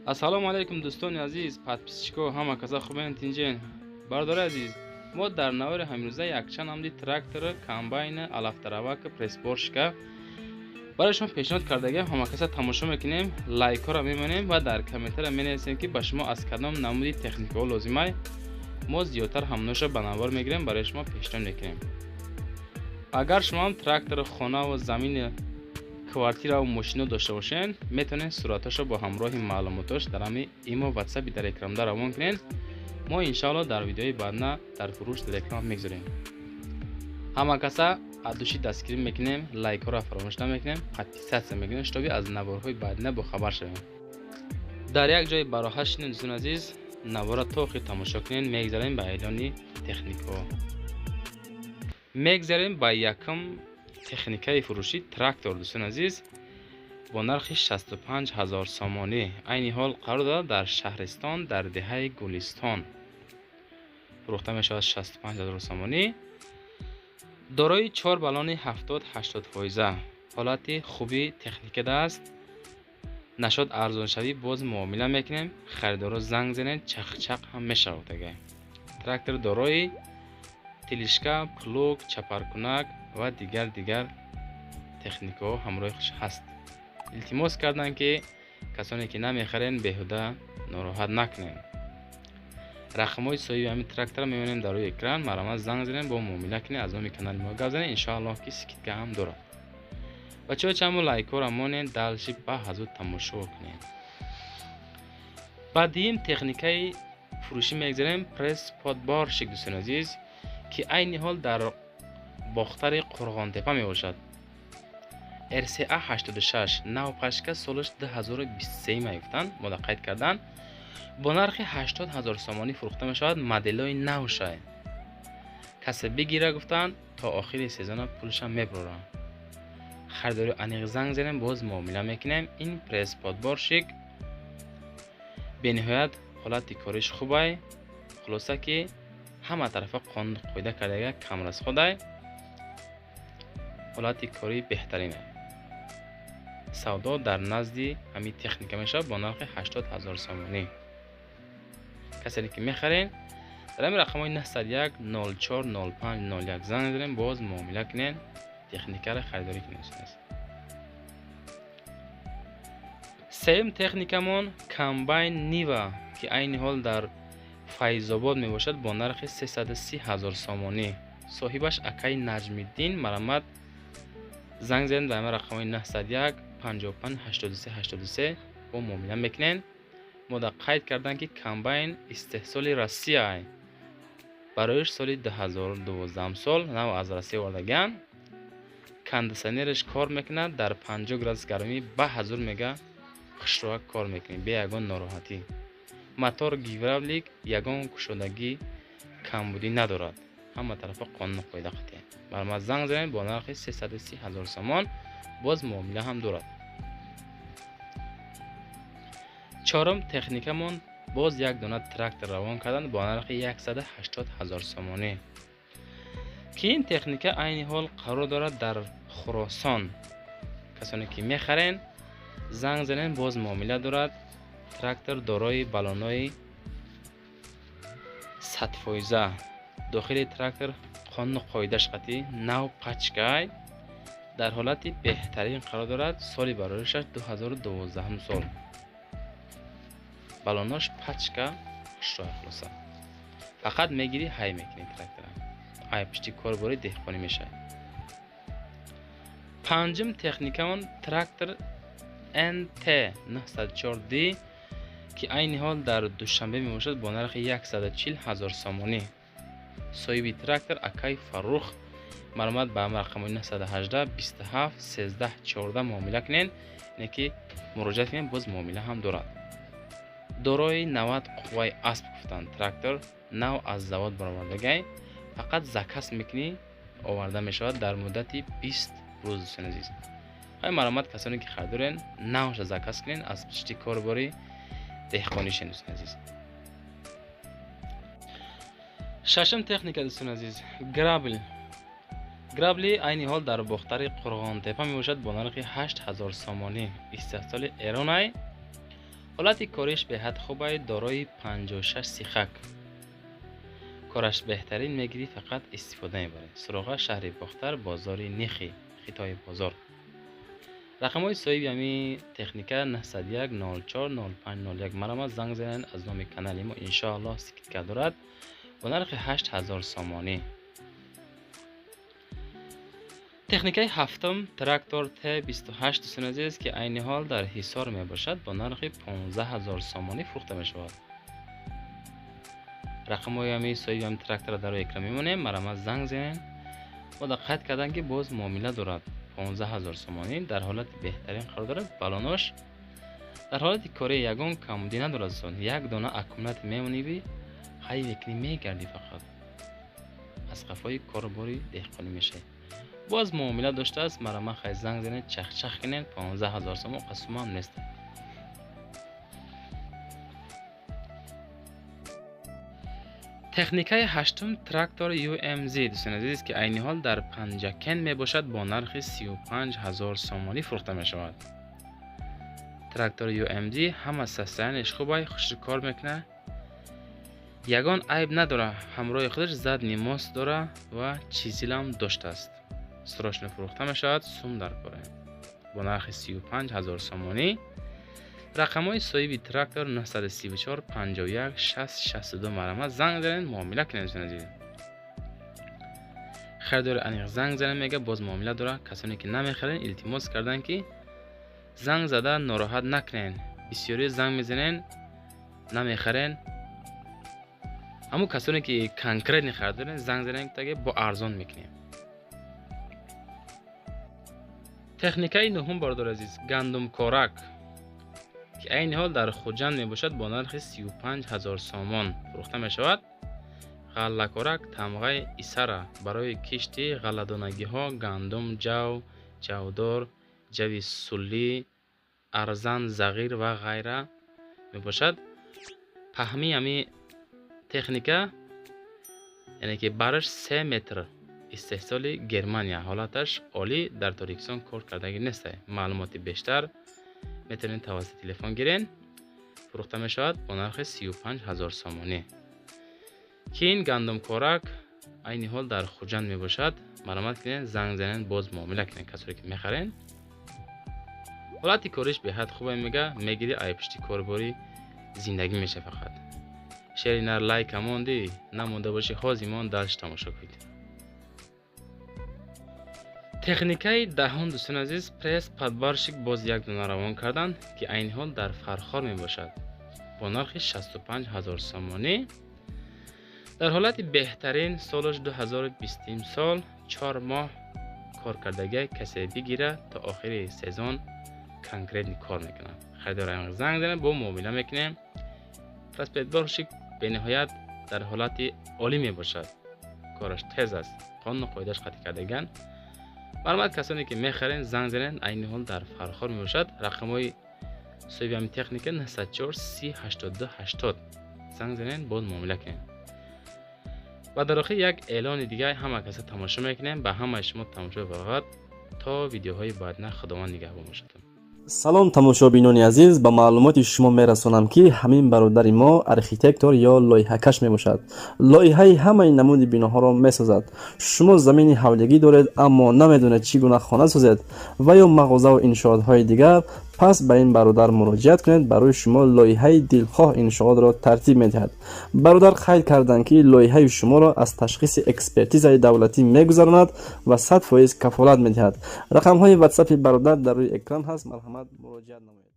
ассалому алайкум дӯстони азиз, подписчико ҳама каса хубен тинҷен. Бардори азиз, мо дар навори ҳамрӯза якчанд амди трактори комбайни алафтараваки пресборшика барои пешниҳод кардагиам. Ҳама каса тамошо мекунем, лайкҳоро мемонем ва дар комментария менависем ки ба шумо аз кадом намуди техникаҳо лозимай. Мо зиёдтар ҳамношро ба навор мегирем, барои шумо пешниҳод мекунем. Агар шумо ҳам трактори хона ва замини квартира ва мошино дошта бошен, метавонед сураташро бо ҳамроҳи маълумотош дар ҳами имо ватсапи дар экранда равон кунед. Мо иншоалло дар видеои баъдна дар фурӯш дар экран мегзорем. ҳама каса адуши дастгирӣ мекунем, лайкҳоро фаромӯш намекунем, подписатсия мекунем, штоби аз наворҳои баъдина бохабар шавем. дар як ҷои бароҳат шинед дӯстон азиз, навора то охир тамошо кунед. мегзарем ба эълони техникаҳо. мегзарем ба якум техникаи фурӯши трактор дӯстон азиз, бо нархи 65000 сомонӣ. айни ҳол қарор дорад дар шаҳристон, дар деҳаи Гулистон фурӯхта мешавад. 65000 сомонӣ. дорои 4 баллони 70-80%. ҳолати хуби техникада аст. нашод арзоншавӣ боз муомила мекунем. харидоро занг занед, чақчақ ҳам мешавад. трактор дорои тилишка, плуг, чапаркунак ва дигар техникаҳо ҳамроҳиш ҳаст. илтимос карданд ки касоне ки намехарен беҳуда нороҳат накунем. рақамҳои соҳиби ҳамин трактора мемонем дар рӯи экран. маромад занг занем, бо муомила кунед, аз номи канали мо гап занед. иншоаллоҳ ки скидка ҳам дорад. бачаҳо чамо лайкҳоро монед, далши баҳзуд тамошо кунед. баъдиим техникаи фурӯшӣ мегзарем пресс подборщик дӯстон азиз, ки айни ҳол дар бохтари Қурғонтепа мебошад. RCA 86 навпашка солаш 2023 мегуфтанд, мода қайд карданд. бо нархи 80000 сомонӣ фурӯхта мешавад. моделҳои навшай. касе бигира гуфтанд, то охири сезона пулша мебурорам. харидори аниқ занг занем, боз муомила мекунем. ин пресс подборщик бениҳоят ҳолати кориш хубай. хулоса ки ҳама тарафа қонун қоида кардага камрасходай. ҳолати кори беҳтарина. савдо дар назди ҳами техника мешавад бо нархи 80000 сомонӣ. касе ки мехарен дар ҳамин рақамҳои 901 04 05 01 занг занем, боз муомила кунен, техникаро харидорӣ кунед. сеюм техникамон комбайн нива, ки айни ҳол дар файзобод мебошад, бо нархи 330000 сомонӣ. соҳибаш акаи Наҷмиддин. маромад занг занед ба ҳамин рақамҳои 901 55 83 83 бо муомила мекунен. мода қайд карданд ки комбайн истеҳсоли Россия бароиш соли 2012 сол нав аз Россия овардагиан. кондисионераш кор мекунад. дар 50 градус гармӣ ба ҳазур мега хушроак кор мекунад бе ягон нороҳатӣ. мотор гидравлик, ягон кушодагӣ камбудӣ надорад. ҳама тарафа қонун қоида қатъи. маромад занг занед бо нархи 330000 сомон, боз муомила ҳам дорад. чорум техникамон боз як дона трактор равон карданд бо нархи 180000 сомонӣ, ки ин техника айни ҳол қарор дорад дар Хуросон. касоне ки мехарен занг занен, боз муомила дорад. трактор дорои баллонои 100%. дохили трактор қонун қоидаш қатъи нав пачкай дар ҳолати беҳтарин қарор дорад. соли бароришаш 2012 сол. баллонош пачка хушроя хулоса. фақат мегири ҳай мекунед трактора. ай пишти корбори деҳқонӣ мешавад. панҷум техникамон трактор NT 904D, ки айни ҳол дар душанбе мебошад, бо нархи 140000 сомонӣ. соҳиби трактор акай Фаррух. маълумот ба рақамҳои 918 27 13 14 муомила кунед. ине ки муроҷиат кунед, боз муомила ҳам дорад. дорои 90 қувваи асп гуфтанд. трактор нав аз завод баровардагай. фақат закас мекунӣ, оварда мешавад дар муддати 20 рӯз дӯстон азиз. ҳай маълумот касоне ки харидорен навша закас кунед, аз пишти корбори деҳқонишен дӯстон азиз. шашум техника дӯстон азиз, грабл. грабли айни ҳол дар бохтари Қурғонтепа мебошад, бо нархи 8000 сомонӣ. истеҳсоли Эронай. حالت کاریش به حد خوبه، دارای 56 سیخک. کارش بهترین میگیری فقط استفاده میبره. سراغ شهر باختر، بازار نخی، خطای بازار. رقم های صاحبی همی تکنیکه 901 04 0501 مرا زنگ زنن. از نام کانال ما انشاءالله سکت دارد با نرخ 8000 سامانی. تکنیکه هفتم تراکتور T28 دوستان عزیز که عین حال در حصار می باشد با نرخ 15000 سامانی فروخته می شود. رقم های همی صاحبی هم تراکتور در اکرام میمونه. مرا زنگ زنن و دقت کردن که باز معامله دارد. 15000 سامانی در حالت بهترین قرار دارد. بالانش در حالت کاری یگان کمودی ندارد. یک دانه اکومولات میمونی بی خیلی وکنی میگردی فقط از قفای کارباری دهقانی میشه. باز معامله داشته است. مرا خیلی زنگ زنه چخ کنین. 15000 سامان قسم هم نیست. تکنیکه هشتم تراکتور UMZ دوستان عزیز که عین حال در پنجکن می باشد با نرخ 35000 سامانی فروخته می شود. تراکتور UMZ همه سستانش خوبه، خوش کار میکنه، یگان عیب نداره، همراه خودش زد نماس داره و چیزی هم داشته است. سراشن فروخته می شود. سوم در کاره با نرخ 35000 سامانی. رقم های صاحبی تراکتور 934 51 60 62 مرا زنگ زنن معامله کنین. خریدار انیق زنگ زنن میگه باز معامله داره. کسانی که نمیخرن التماس کردن که زنگ زده ناراحت نکنین. بسیاری زنگ میزنن نمیخرن. اما کسانی که کانکریت خریدارن زنگ زنن که با ارزان میکنیم. تکنیکه نهم بردار عزیز گندم کارک که عین حال در خوجند می باشد با نرخ 35000 سامان فروخته می شود. غله کارک تمغه ایسره برای کشتی غله‌دانگی ها گندم، جو، جودار، جوی سولی، ارزن، زغیر و غیره می باشد. پهمی همی تکنیکه یعنی که برش 3 متر استحصال گرمانیا. حالتش عالی، در تاریکسان کار کردگی نیست. معلومات بیشتر میتونین توسط تلفن گیرین. فروخته می شود با نرخ 35000 سامانی. که این گندم کارک عین حال در خوجند می باشد. مرامت کنین، زنگ زنین، باز معامله کنین. کسایی که میخرین حالت کارش به حد خوبه میگه میگیری ای پشتی کارباری زندگی میشه. فقط شیر نر لایک ماندی نمونده باشی خازیمان دلش تماشا کنید. تکنیکه دهم دوستان عزیز پرس پدبارشک باز یک دونه روان کردن که عین حال در فرخار می باشد با نرخ 65000 سامانی. در حالت بهترین سالش 2020 سال 4 ماه کار کردگی کسی بگیره تا آخر سزون کانکریت کار میکنه. خریدار زنگ زنه با معامله میکنه. پرس پدبارشک به نهایت در حالت عالی می باشد. کارش تیز است، قانون و قاعده‌اش قطعی کردگان. برامد کسانی که میخرین زنگ زنن عین حال در فرخار می باشد. رقم های صاحبی هم تکنیک 904 30 82 80 زنگ زنن باز معامله کنین. و در آخر یک اعلان دیگه همه کسی تماشا میکنین. به همه شما تماشا فقط تا ویدیوهای بعد خداوند نگهبان باشتون. سلام تماشابینان عزیز، با معلومات شما میرسانم که همین برادر ما ارکیتکتور یا لایحه‌کش میباشد. لایحه همه نمود بیناها را میسازد. شما زمین حولگی دارید اما نمیدونید چگونه خانه سازید و یا مغازه و انشاءات های دیگر، پس به این برادر مراجعت کنید. برای شما لایحه دلخواه انشاءات را ترتیب میدهد. برادر خیال کردند که لایحه شما را از تشخیص اکسپرتیز دولتی میگذراند و 100% کفالت میدهد. رقم های واتساپ برادر در روی اکران هست. مرحمت مراجعت نمایید.